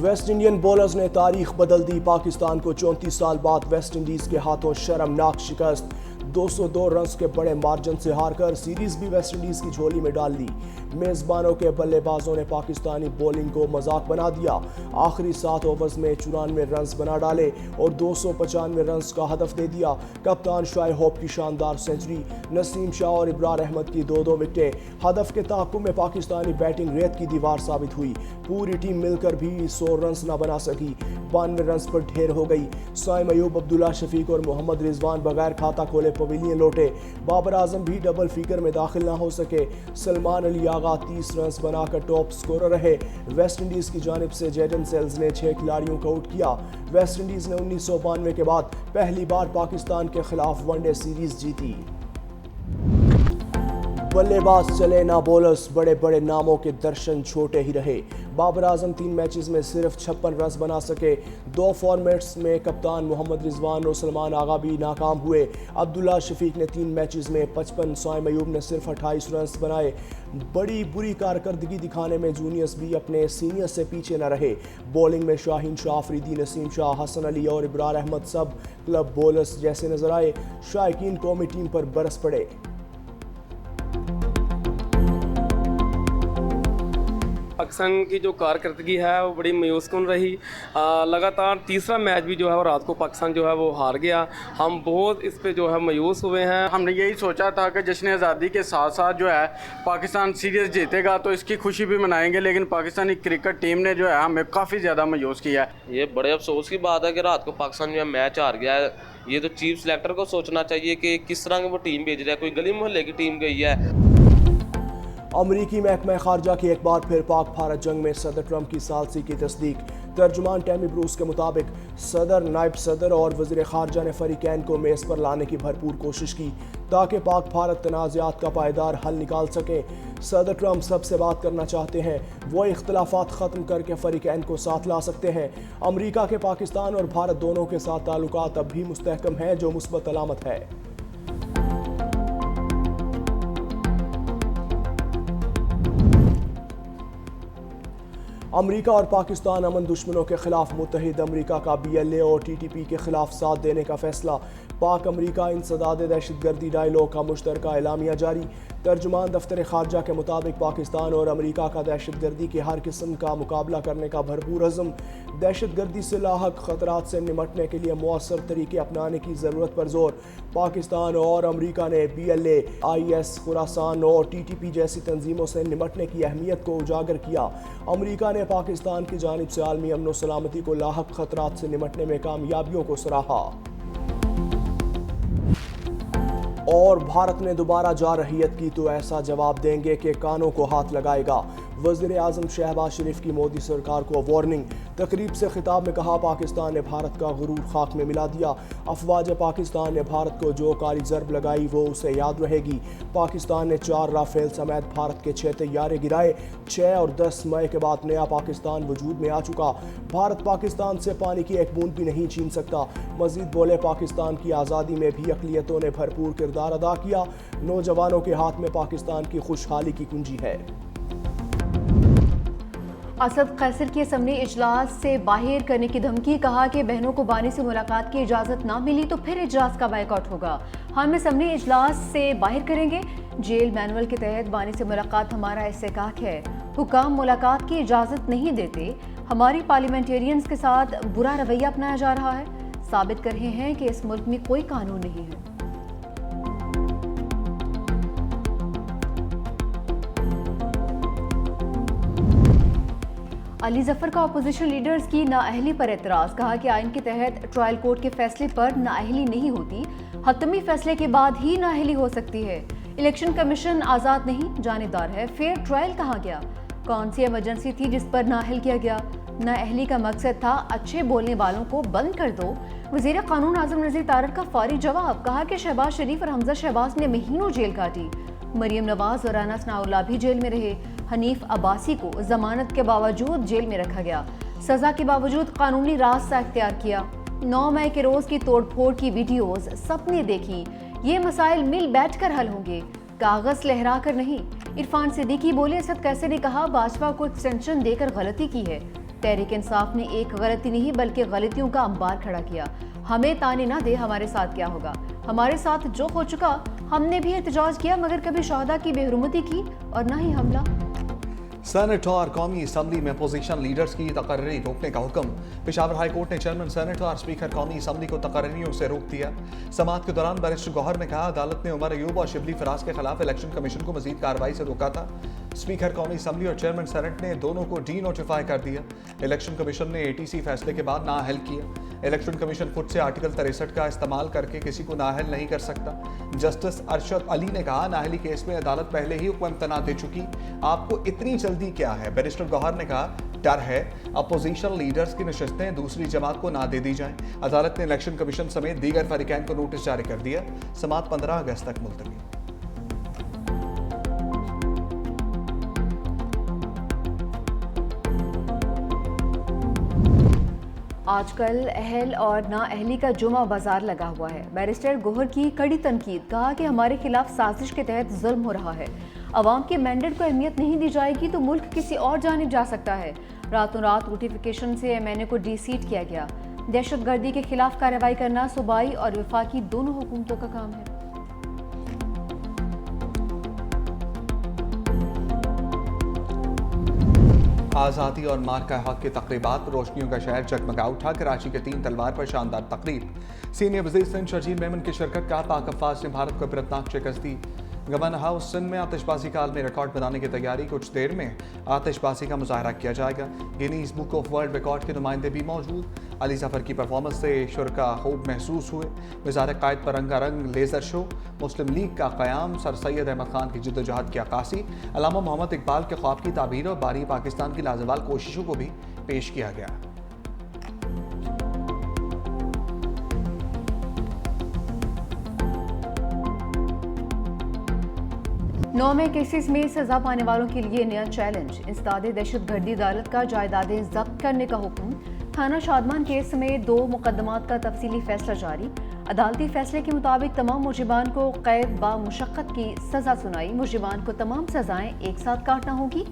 West Indian bowlers ने तारीख बदल दी। पाकिस्तान को 34 साल बाद वेस्ट इंडीज के हाथों शर्मनाक शिकस्त। 202 रन्स के बड़े मार्जिन से हारकर सीरीज भी वेस्ट इंडीज की झोली में डाल दी। मेजबानों के बल्लेबाजों ने पाकिस्तानी बॉलिंग को मजाक बना दिया। आखिरी 7 ओवर्स में 94 रन्स बना डाले और 295 रन्स का हदफ दे दिया। कप्तान शाय होप की शानदार सेंचुरी, नसीम शाह और इब्रार अहमद की 2-2 विकेटें। हदफ के ताक़ुब में पाकिस्तानी बैटिंग रेत की दीवार साबित हुई। पूरी टीम मिलकर भी 100 रन्स न बना सकी। 92 रन्स पर ढेर हो गई। साइम अयूब, अब्दुल्ला शफीक और मोहम्मद रिजवान बगैर खाता खोले पवेलियन लौटे। बाबर आजम भी डबल फिगर में दाखिल न हो सके। सलमान अली आगा 30 रन्स बनाकर टॉप स्कोरर रहे। वेस्ट इंडीज की जानिब से जेडन सेल्स ने 6 खिलाड़ियों को आउट किया। वेस्ट इंडीज ने 1992 के बाद पहली बार पाकिस्तान के खिलाफ वनडे सीरीज जीती। बल्लेबाज चले ना बॉलर्स, बड़े बड़े नामों के दर्शन छोटे ही रहे। बाबर आजम 3 मैचेस में सिर्फ 56 रन्स बना सके। 2 फॉर्मेट्स में कप्तान मोहम्मद रिजवान और सलमान आगा भी नाकाम हुए। अब्दुल्ला शफीक ने 3 मैचेस में 55, साइम अयूब ने सिर्फ 28 रन्स बनाए। बड़ी बुरी कारकर्दगी दिखाने में जूनियर्स भी अपने सीनियर्स से पीछे न रहे। बॉलिंग में शाहीन शाह अफरीदी, नसीम शाह, हसन अली और इब्रार अहमद सब क्लब बॉलर्स जैसे नजर आए। शायकीन कौमी टीम पर बरस पड़े। पाकिस्तान की जो कारकर्दगी है वो बड़ी मायूसकुन रही। लगातार तीसरा मैच भी जो है वो रात को पाकिस्तान जो है वो हार गया। हम बहुत इस पे जो है मायूस हुए हैं। हमने यही सोचा था कि जश्न आज़ादी के साथ साथ जो है पाकिस्तान सीरीज़ जीतेगा तो इसकी खुशी भी मनाएंगे, लेकिन पाकिस्तानी क्रिकेट टीम ने जो है हमें काफ़ी ज़्यादा मायूस किया है। ये बड़े अफसोस की बात है कि रात को पाकिस्तान जो है मैच हार गया है। ये तो चीफ सेलेक्टर को सोचना चाहिए कि किस तरह की वो टीम भेज रहा है। कोई गली मोहल्ले की टीम गई है। अमरीकी महकमा खारजा की एक बार फिर पाक भारत जंग में सदर ट्रंप की सालसी की तस्दीक। तर्जुमान टैमी ब्रूस के मुताबिक सदर, नायब सदर और वज़ीर खारजा ने फरीकैन को मेज़ पर लाने की भरपूर कोशिश की ताकि पाक भारत तनाज़ात का पायदार हल निकाल सकें। सदर ट्रंप सबसे बात करना चाहते हैं, वो इख्तलाफात ख़त्म करके फरीकैन को साथ ला सकते हैं। अमरीका के पाकिस्तान और भारत दोनों के साथ ताल्लुकात अब भी मुस्तहकम हैं, जो मुस्बत अलामत है। अमरीका और पाकिस्तान अमन दुश्मनों के खिलाफ मुत्तहिद। अमरीका का BLA और TTP के खिलाफ साथ देने का फैसला। पाक अमरीका इंसदाद दहशतगर्दी डायलॉग का मुश्तरका एलामिया जारी। तर्जुमान दफ्तर खारजा के मुताबिक पाकिस्तान और अमरीका का दहशतगर्दी की हर किस्म का मुकाबला करने का भरपूर अज़्म। दहशतगर्दी से लाहक ख़तरात से निमटने के लिए मौसर तरीके अपनाने की ज़रूरत पर जोर। पाकिस्तान और अमरीका ने BLA, IS, खुरासान और TTP जैसी तंजीमों से निमटने की अहमियत को उजागर किया। अमरीका ने पाकिस्तान की जानिब से आलमी अमन व सलामती को लाहक ख़तरात से निमटने में कामयाबियों को सराहा। और भारत ने दोबारा जारहियत की तो ऐसा जवाब देंगे कि कानों को हाथ लगाएगा। वज़ीर आज़म शहबाज शरीफ की मोदी सरकार को वार्निंग। तकरीब से खिताब में कहा, पाकिस्तान ने भारत का गुरूर खाक में मिला दिया। अफवाज पाकिस्तान ने भारत को जो कारी ज़रब लगाई वो उसे याद रहेगी। पाकिस्तान ने 4 राफेल समेत भारत के 6 तैयारे गिराए। 6 और 10 मई के बाद नया पाकिस्तान वजूद में आ चुका। भारत पाकिस्तान से पानी की एक बूंद भी नहीं छीन सकता। मजीद बोले, पाकिस्तान की आज़ादी में भी अक़लियतों ने भरपूर किरदार अदा किया। नौजवानों के हाथ में पाकिस्तान की खुशहाली की कुंजी है। असद कैसर की असम्बली इजलास से बाहर करने की धमकी। कहा कि बहनों को बानी से मुलाकात की इजाज़त ना मिली तो फिर इजलास का बायकॉट होगा। हम असम्बली इजलास से बाहर करेंगे। जेल मैनुअल के तहत बानी से मुलाकात हमारा इस्तेकाक है। हुकाम मुलाकात की इजाज़त नहीं देते। हमारी पार्लियामेंटेरियंस के साथ बुरा रवैया अपनाया जा रहा है। साबित कर रहे हैं कि इस मुल्क में कोई कानून नहीं है। अली जफर का अपोजिशन लीडर्स की नाअहली पर एतराज़। कहा कि आइन के तहत ट्रायल कोर्ट के फैसले पर नाअहली नहीं होती, हतमी फैसले के बाद ही नाअहली हो सकती है। इलेक्शन कमीशन आज़ाद नहीं, जानेदार है। फेयर ट्रायल कहाँ गया? कौन सी इमरजेंसी थी जिस पर नाअहल किया गया? नाअहली का मकसद था अच्छे बोलने वालों को बंद कर दो। वज़ीर क़ानून आज़म नज़ीर तारड़ का फौरी जवाब। कहा कि शहबाज शरीफ और हमजा शहबाज ने महीनों जेल काटी। मरियम नवाज और राना सनाउल्लाह भी जेल में रहे। हनीफ अब्बासी को जमानत के बावजूद जेल में रखा गया। सजा के बावजूद कानूनी रास्ता इख्तियार किया। 9 मई के रोज की तोड़फोड़ की वीडियोस सबने देखी। ये मसाइल मिल बैठकर हल होंगे, कागज लहरा कर नहीं। इरफान सिद्दीकी बोले, असद कैसर ने कहा भाजपा को एक्सटेंशन देकर गलती की है। तहरीक इंसाफ ने एक गलती नहीं बल्कि गलतियों का अंबार खड़ा किया। हमें ताने ना दे हमारे साथ क्या होगा। हमारे साथ जो हो चुका, हमने भी एहतजाज किया मगर कभी शहदा की बेहरुमती की और ना ही हमला। सेनेट और कौमी असम्बली में अपोजिशन लीडर्स की तकर्री रोकने का हुक्म। पेशावर हाई कोर्ट ने चेयरमैन सेनेट और स्पीकर कौमी असम्बली को तकर्रियों से रोक दिया। समाअत के दौरान बैरिस्टर गौहर ने कहा, अदालत ने उमर अयूब और शिबली फराज के खिलाफ इलेक्शन कमीशन को मजीद कार्रवाई से रोका था। स्पीकर कौमी असम्बली और चेयरमैन सेनेट ने दोनों को डी नोटिफाई कर दिया। इलेक्शन कमीशन ने ATC फैसले के बाद नाअहल किया। इलेक्शन कमीशन खुद से आर्टिकल 63 का इस्तेमाल करके किसी को नाअहल नहीं कर सकता। जस्टिस अरशद अली ने कहा, नाअहली केस में अदालत पहले ही हुक्म इम्तना दे चुकी, आपको इतनी जल्दी क्या है। बैरिस्टर गौहर ने कहा, डर है अपोजिशन लीडर्स की नशस्तें दूसरी जमात को ना दे दी जाएं। अदालत ने इलेक्शन कमीशन समेत दीगर फरीकैन को नोटिस जारी कर दिया। समाअत 15 अगस्त तक मुलतवी। आजकल अहल और नाअहली का जुमा बाजार लगा हुआ है। बैरिस्टर गौहर की कड़ी तनकीद, कहा कि हमारे खिलाफ साजिश के तहत जुल्म हो रहा है। अवाम के मैंडेट को अहमियत नहीं दी जाएगी तो मुल्क किसी और जानिब जा सकता है। रातों रात नोटिफिकेशन से MNA को डीसीट किया गया। दहशतगर्दी के खिलाफ कार्रवाई करना सूबाई और वफाकी दोनों हुकूमतों का काम है। आज़ादी और मार्का हक की तकरीबात, रोशनियों का शहर जगमगा उठा। कराची के 3 तलवार पर शानदार तकरीब। सीनियर वज़ीर सिंध शर्जील मेमन की शिरकत का। पाक अफ़वाज ने भारत को इबरतनाक शिकस्त दी। गवर्नर हाउस सिंध में आतिशबाजी का आलमी रिकॉर्ड बनाने की तैयारी। कुछ देर में आतिशबाजी का मुजाहरा किया जाएगा। Guinness book of world record के नुमाइंदे भी मौजूद। अली जफर की परफॉर्मेंस से शुरका खूब महसूस हुए। वज़ारत कायद पर रंगारंग लेज़र शो। मुस्लिम लीग का क़याम। सर सैयद अहमद खान की जिद्दोजहद की अक्कासी। अल्लामा मोहम्मद इकबाल के ख्वाब की ताबीर और बारी पाकिस्तान की लाजवाल कोशिशों को भी पेश किया गया। 9 में केसेस में सजा पाने वालों के लिए नया चैलेंज। इंसदाद दहशतगर्दी अदालत का जायदादें जब्त करने का हुक्म। थाना शादमान केस समेत 2 मुकदमात का तफसीली फैसला जारी। अदालती फैसले के मुताबिक तमाम मुजरिमान को कैद बा मुशक्कत की सजा सुनाई। मुजरिमान को तमाम सजाएं एक साथ काटना होगी।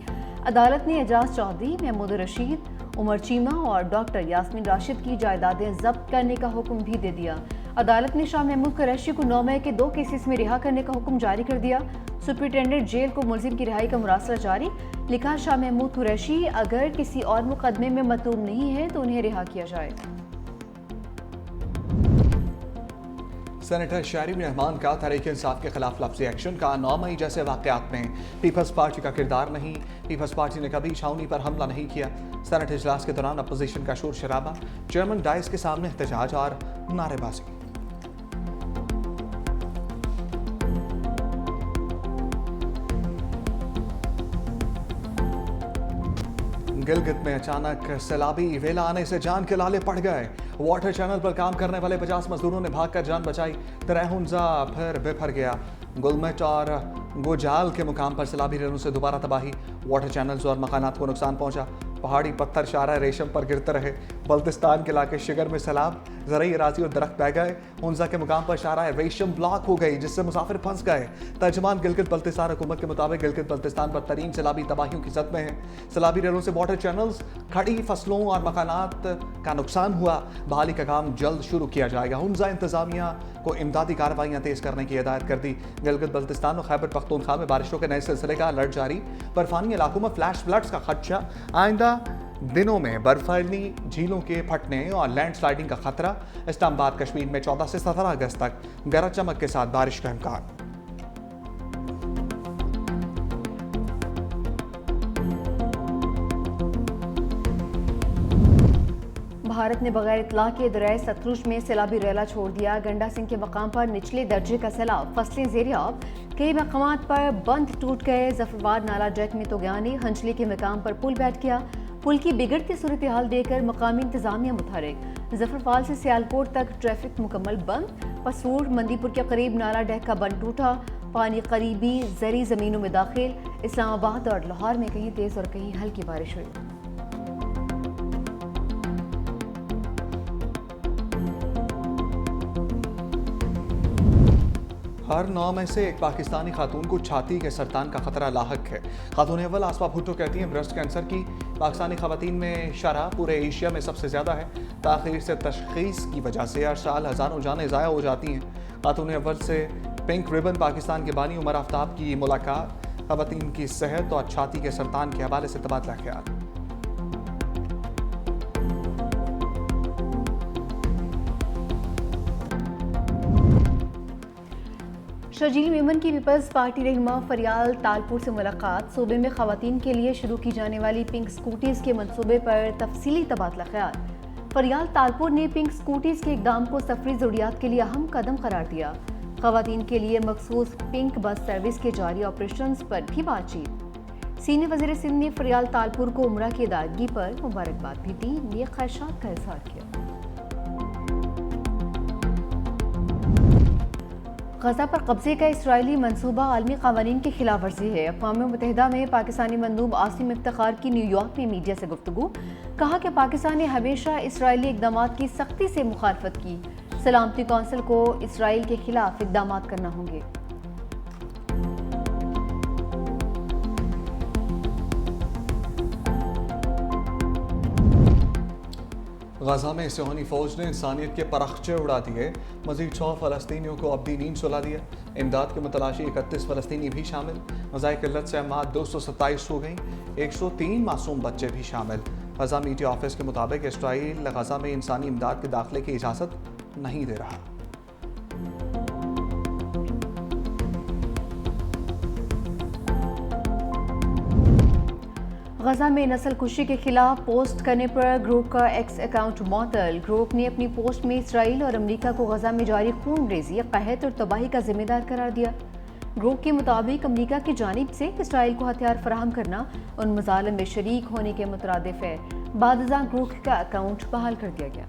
अदालत ने एजाज चौधरी, महमूद रशीद, उमर चीमा और डॉक्टर यास्मीन राशिद की जायदादें जब्त करने का हुक्म भी दे दिया। अदालत ने शाह महमूद कुरैशी को 9 मई के 2 केसेस में रिहा करने का हुक्म जारी कर दिया। सुप्रिंटेंडेंट जेल को मुलजिम की रिहाई का मुरासला जारी। लिखा, शाह महमूद कुरैशी अगर किसी और मुकदमे में मतूम नहीं है तो उन्हें रिहा किया जाए। सेनेटर शारिब रहमान का तहरीक इंसाफ के खिलाफ लफ्ज़ी एक्शन का। 9 मई जैसे वाक़यात में पीपल्स पार्टी का किरदार नहीं। पीपल्स पार्टी ने कभी छावनी पर हमला नहीं किया। सेनेट इजलास के दौरान अपोजिशन का शोर शराबा। चेयरमैन डाइस के सामने एहतजाज और नारेबाजी। गिलगित में अचानक सैलाबी वेला आने से जान के लाले पड़ गए। वाटर चैनल पर काम करने वाले 50 मजदूरों ने भागकर जान बचाई। तरहुंजा फिर बिफर गया। गुलमट और गोजाल के मुकाम पर सैलाबी रेणु से दोबारा तबाही। वाटर चैनल्स और मकानात को नुकसान पहुंचा। पहाड़ी पत्थर शारा रेशम पर गिरते रहे। बल्तिस्तान के इलाके शिगर में सैलाब। ज़रई अराजी और दरख्त बह गए। हुंजा के मुकाम पर शारा रेशम ब्लॉक हो गई जिससे मुसाफिर फंस गए। तर्जमान गिलगित बल्तिस्तान हुकूमत के मुताबिक गिलगित बल्तिस्तान बदतरीन सैलाबी तबाहियों की जद में है। सैलाबी रेलों से वाटर चैनल्स, खड़ी फसलों और मकानात का नुकसान हुआ। बहाली का काम जल्द शुरू किया जाएगा। हुंजा इंतजामिया को इमदादी कार्रवाइयाँ तेज करने की हिदायत कर दी। गिलगित बल्तिस्तान और खैबर पख्तूनख्वा में बारिशों के नए सिलसिले का अलर्ट जारी। बर्फानी इलाकों में फ्लैश फ्लड्स का खदशा। आइंदा दिनों में बर्फीली झीलों के फटने और लैंडस्लाइडिंग का खतरा। इस्लामाबाद कश्मीर में 14 से 17 अगस्त तक गरज चमक के साथ बारिश का इम्कान। भारत ने बगैर इतला के दरियाए सतलुज में सैलाबी रेला छोड़ दिया। गंडा सिंह के मकाम पर निचले दर्जे का सैलाब। फसलें ज़ेरियाब। कई मकामात पर बंद टूट गए। जफरवाद नाला डेक में तोगयानी। हंजली के मकाम पर पुल बैठ गया। पुल की बिगड़ती सूरत हाल देखकर मकामी इंतजामिया मुतहरिक। जफरवाल से सियालकोट तक ट्रैफिक मुकम्मल बंद। पसूर मंदीपुर के करीब नाला डेक का बंद टूटा। पानी करीबी जरी ज़मीनों में दाखिल। इस्लामाबाद और लाहौर में कहीं तेज़ और कहीं हल्की बारिश हुई। हर 9 में से एक पाकिस्तानी खातून को छाती के सरतान का खतरा लाहक है। खातून अव्वल आसमा भुट्टो कहती हैं ब्रेस्ट कैंसर की पाकिस्तानी खवातीन में शरह पूरे एशिया में सबसे ज़्यादा है। ताख़ीर से तशख़ीस की वजह से हर साल हज़ारों जानें ज़ाया हो जाती हैं। खातून अव्वल से पिंक रिबन पाकिस्तान के बानी उमर आफ्ताब की मुलाकात, खवातीन की सेहत और छाती के सरतान के हवाले से तबादला ख्याल। शर्जील मेमन की पीपल्स पार्टी रहनुमा फरियाल तालपुर से मुलाकात, सूबे में खवातीन के लिए शुरू की जाने वाली पिंक स्कूटीज़ के मंसूबे पर तफसीली तबादला ख्याल। फरियाल तालपुर ने पिंक स्कूटीज़ के इक़दाम को सफरी ज़रूरियात के लिए अहम कदम करार दिया। खवातीन के लिए मखसूस पिंक बस सर्विस के जारी ऑपरेशन पर भी बातचीत। सीनियर वज़ीर सिंध ने फरियाल तालपुर को उम्रा की अदायगी पर मुबारकबाद भी दी, नेक ख्वाहिशात का इज़हार किया। गजा पर कब्जे का इसराइली मंसूबा आलमी क़वानीन की खिलाफ वर्जी है। अक़वाम मुत्तहिदा में पाकिस्तानी मंदूब आसिम इफ्तिखार की न्यूयॉर्क में मीडिया से गुफ्तगू, कहा कि पाकिस्तान ने हमेशा इसराइली इक़दामात की सख्ती से मुखालफत की। सलामती कौंसिल को इसराइल के खिलाफ इक़दामात करना होंगे। गजा में सिहोनी फौज ने इंसानियत के परखचे उड़ा दिए। मजीद 100 फ़लस्तीनियों को अब भी नींद सुला दिया। इमदाद के मुतलाशी 31 फ़लस्तीनी भी शामिल। गज़ाए किल्लत से अमात 227 हो गई, 103 मासूम बच्चे भी शामिल। गजा मीडिया ऑफिस के मुताबिक इसराइल गजा में इंसानी इमदाद के दाखिले की इजाज़त नहीं दे रहा। गजा में नस्ल कुशी के खिलाफ पोस्ट करने पर ग्रुप का एक्स अकाउंट मअतल। ग्रुप ने अपनी पोस्ट में इसराइल और अमेरिका को गजा में जारी खून रेजी, कहत और तबाही का जिम्मेदार करार दिया। ग्रुप के मुताबिक अमेरिका की जानिब से इसराइल को हथियार फराहम करना उन मजालिम में शरीक होने के मुतरादिफ है। बाद ग्रुप का अकाउंट बहाल कर दिया गया।